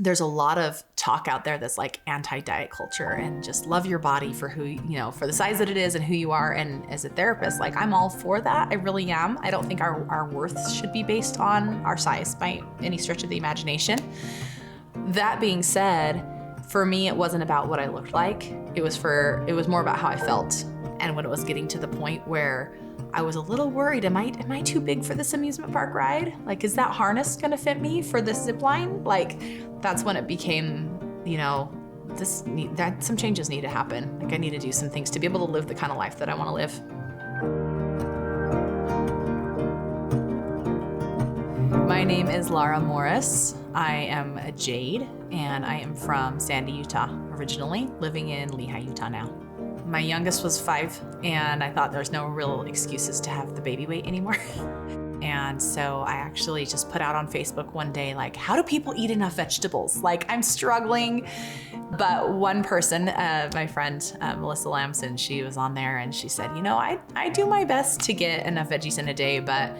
there's a lot of talk out there that's like anti-diet culture and just love your body for who, for the size that it is and who you are. And as a therapist, like I'm all for that. I really am. I don't think our worth should be based on our size by any stretch of the imagination. That being said, for me, it wasn't about what I looked like. It was more about how I felt. And when it was getting to the point where I was a little worried, am I too big for this amusement park ride? Like, is that harness gonna fit me for this zip line? Like, that's when it became, some changes need to happen. Like, I need to do some things to be able to live the kind of life that I wanna live. My name is Lara Morris. I am a Jade, and I am from Sandy, Utah, originally, living in Lehi, Utah now. My youngest was 5, and I thought there's no real excuses to have the baby weight anymore. And so I actually just put out on Facebook one day, like, how do people eat enough vegetables? Like, I'm struggling. But one person, my friend, Melissa Lamson, she was on there and she said, I do my best to get enough veggies in a day, but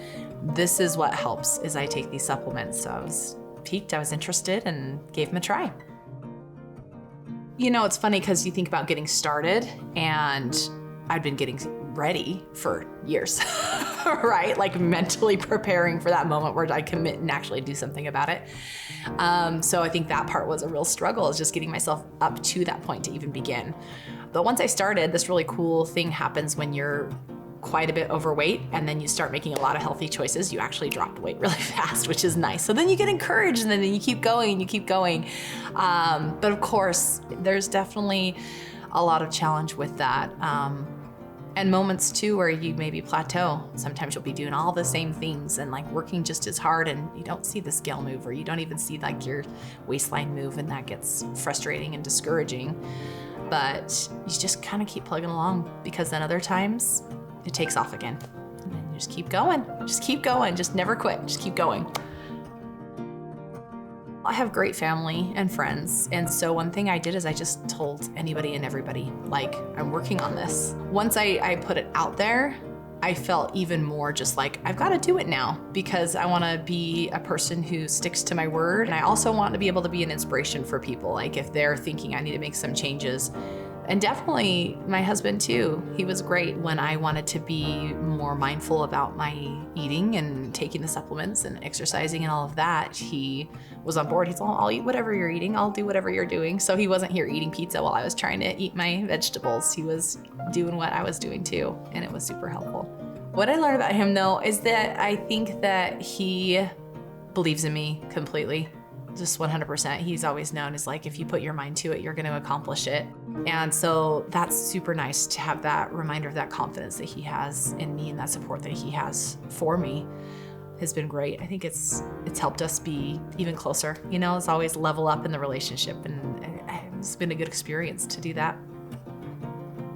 this is what helps, is I take these supplements. So I was piqued, I was interested, and gave them a try. It's funny because you think about getting started, and I'd been getting ready for years, right? Like mentally preparing for that moment where I commit and actually do something about it. So I think that part was a real struggle, is just getting myself up to that point to even begin. But once I started, this really cool thing happens when you're quite a bit overweight and then you start making a lot of healthy choices. You actually drop weight really fast, which is nice. So then you get encouraged, and then you keep going and you keep going. But of course, there's definitely a lot of challenge with that. And moments too where you maybe plateau. Sometimes you'll be doing all the same things and like working just as hard, and you don't see the scale move, or you don't even see like your waistline move, and that gets frustrating and discouraging. But you just kind of keep plugging along, because then other times it takes off again. And then you just keep going, just never quit, just keep going. I have great family and friends, and so one thing I did is I just told anybody and everybody, like, I'm working on this. Once I put it out there, I felt even more just like, I've got to do it now, because I want to be a person who sticks to my word. And I also want to be able to be an inspiration for people. Like, if they're thinking I need to make some changes. And definitely my husband too. He was great when I wanted to be more mindful about my eating and taking the supplements and exercising and all of that. He was on board. He's like, I'll eat whatever you're eating. I'll do whatever you're doing. So he wasn't here eating pizza while I was trying to eat my vegetables. He was doing what I was doing too. And it was super helpful. What I learned about him though, is that I think that he believes in me completely. Just 100%. He's always known as like, if you put your mind to it, you're going to accomplish it. And so that's super nice to have that reminder of that confidence that he has in me, and that support that he has for me has been great. I think it's helped us be even closer. It's always level up in the relationship, and it's been a good experience to do that.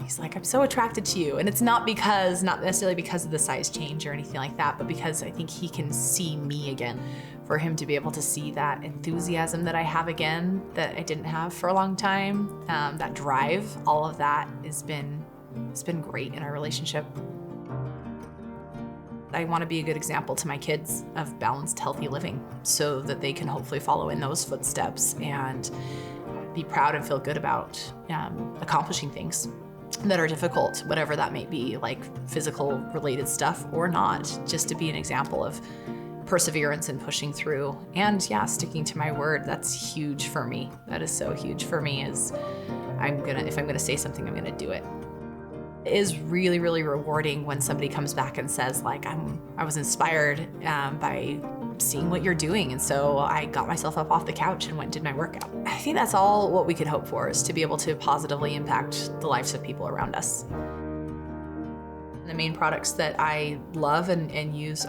He's like, I'm so attracted to you. And it's not necessarily because of the size change or anything like that, but because I think he can see me again. For him to be able to see that enthusiasm that I have again, that I didn't have for a long time, that drive, all of that it's been great in our relationship. I want to be a good example to my kids of balanced, healthy living, so that they can hopefully follow in those footsteps and be proud and feel good about accomplishing things that are difficult, whatever that may be, like physical related stuff or not, just to be an example of perseverance and pushing through, and sticking to my word. That's huge for me. That is so huge for me, is if I'm gonna say something, I'm gonna do it. It is really, really rewarding when somebody comes back and says, like, I was inspired by seeing what you're doing, and so I got myself up off the couch and went and did my workout. I think that's all what we could hope for, is to be able to positively impact the lives of people around us. The main products that I love and use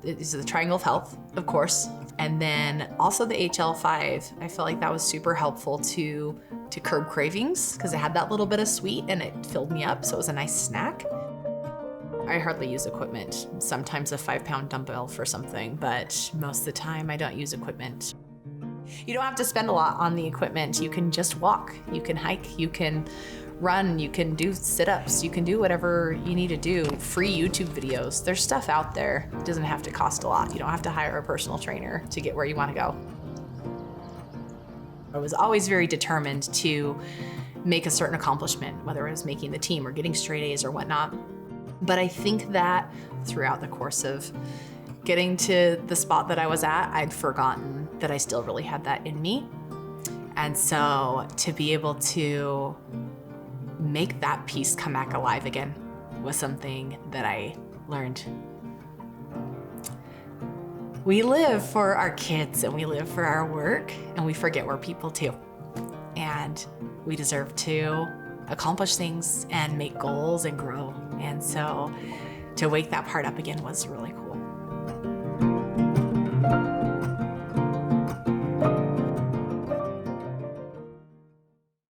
is the Triangle of Health, of course, and then also the HL5. I feel like that was super helpful to curb cravings, because it had that little bit of sweet and it filled me up, so it was a nice snack. I hardly use equipment. Sometimes a 5-pound dumbbell for something, but most of the time I don't use equipment. You don't have to spend a lot on the equipment. You can just walk, you can hike, you can run, you can do sit-ups, you can do whatever you need to do. Free YouTube videos. There's stuff out there. It doesn't have to cost a lot. You don't have to hire a personal trainer to get where you want to go. I was always very determined to make a certain accomplishment, whether it was making the team or getting straight A's or whatnot. But I think that throughout the course of getting to the spot that I was at, I'd forgotten that I still really had that in me. And so to be able to make that piece come back alive again was something that I learned. We live for our kids and we live for our work, and we forget we're people too. And we deserve to accomplish things and make goals and grow. And so to wake that part up again was really cool.